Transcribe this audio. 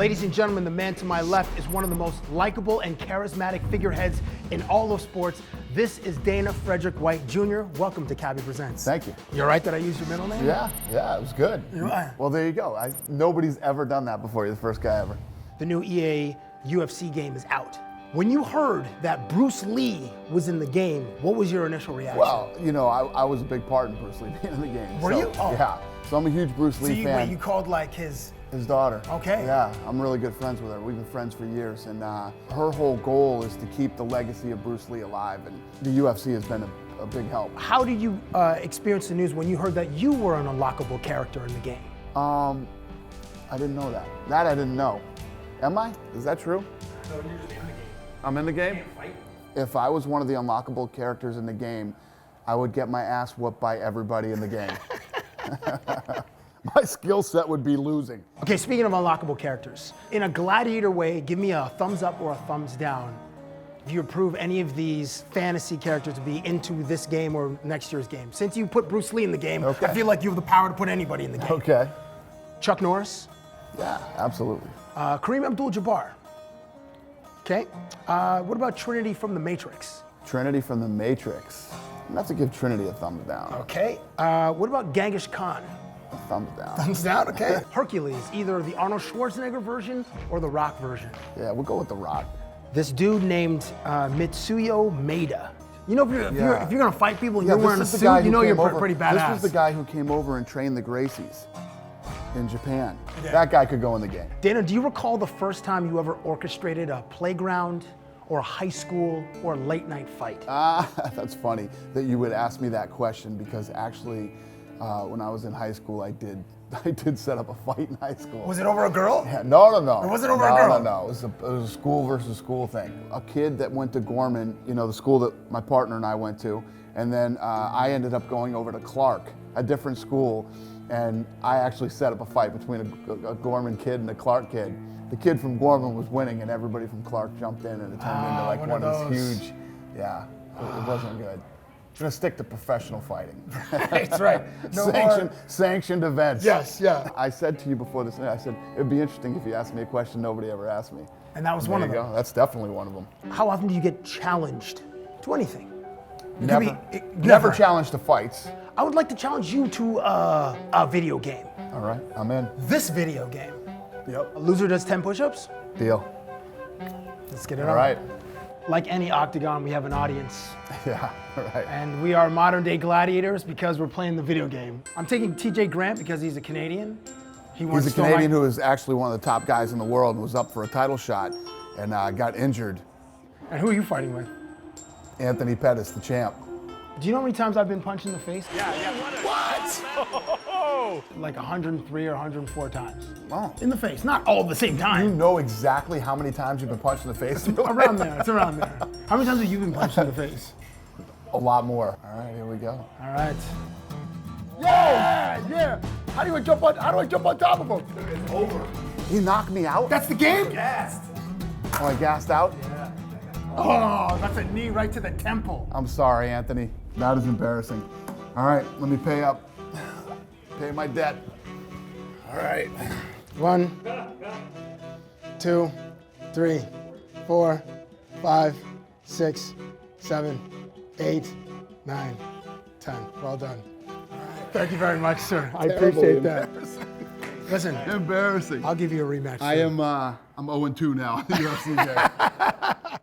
Ladies and gentlemen, the man to my left is one of the most likable and charismatic figureheads in all of sports. This is Dana Frederick White Jr. Welcome to Cabbie Presents. Thank you. You're right that I used your middle name? Yeah, it was good. Well, there you go. Nobody's ever done that before. You're the first guy ever. The new EA UFC game is out. When you heard that Bruce Lee was in the game, what was your initial reaction? Well, you know, I was a big part in Bruce Lee being in the game. Were you? Oh. Yeah. So I'm a huge Bruce Lee fan. Wait, you called like his daughter. Okay. Yeah, I'm really good friends with her. We've been friends for years, and her whole goal is to keep the legacy of Bruce Lee alive, and the UFC has been a big help. How did you experience the news when you heard that you were an unlockable character in the game? I didn't know that. That I didn't know. Am I? Is that true? No, you're just in the game. I'm in the game? You can't fight. If I was one of the unlockable characters in the game, I would get my ass whooped by everybody in the game. My skill set would be losing. Okay, speaking of unlockable characters, in a gladiator way, give me a thumbs up or a thumbs down if you approve any of these fantasy characters to be into this game or next year's game. Since you put Bruce Lee in the game, okay. I feel like you have the power to put anybody in the game. Okay. Chuck Norris. Yeah, absolutely. Kareem Abdul-Jabbar. Okay. What about Trinity from The Matrix? Trinity from The Matrix. I'm gonna have to give Trinity a thumbs down. Okay. What about Genghis Khan? A thumbs down. Thumbs down, okay. Hercules, either the Arnold Schwarzenegger version or the Rock version. Yeah, we'll go with The Rock. This dude named Mitsuyo Maeda. You know, if you're gonna fight people and you're wearing a suit, you know you're pretty badass. This was the guy who came over and trained the Gracies in Japan. Yeah. That guy could go in the game. Dana, do you recall the first time you ever orchestrated a playground or a high school or late night fight? That's funny that you would ask me that question, because actually, when I was in high school, I did set up a fight in high school. Was it over a girl? Yeah, no. Or was it over a girl? No. It was a school versus school thing. A kid that went to Gorman, you know, the school that my partner and I went to, and then I ended up going over to Clark, a different school, and I actually set up a fight between a Gorman kid and a Clark kid. The kid from Gorman was winning, and everybody from Clark jumped in, and it turned into like one of these huge, yeah, it wasn't good. I'm gonna stick to professional fighting. That's right. Sanctioned events. Yes, yeah. I said to you before this, I said, it'd be interesting if you asked me a question nobody ever asked me. And that was one of them. Go. That's definitely one of them. How often do you get challenged to anything? Never challenged to fights. I would like to challenge you to a video game. All right, I'm in. This video game. Yep. A loser does 10 push-ups? Deal. Let's get it on. All right. Like any octagon, we have an audience. Yeah, right. And we are modern day gladiators because we're playing the video game. I'm taking TJ Grant because he's a Canadian. He's a Canadian who is actually one of the top guys in the world and was up for a title shot and got injured. And who are you fighting with? Anthony Pettis, the champ. Do you know how many times I've been punched in the face? Yeah. What? Like 103 or 104 times. Wow. In the face, not all at the same time. You know exactly how many times you've been punched in the face? Around there, it's around there. How many times have you been punched in the face? A lot more. All right, here we go. All right. Yeah. How do I jump on top of him? It's over. He knocked me out? That's the game? Gassed. Oh, I gassed out? Yeah. Oh, that's a knee right to the temple. I'm sorry, Anthony. That is embarrassing. All right, let me pay up. Pay my debt. All right. 1, 2, 3, 4, 5, 6, 7, 8, 9, 10. Well done. Thank you very much, sir. I appreciate that. Listen, Embarrassing. I'll give you a rematch. I'm 0-2 now in the UFC game.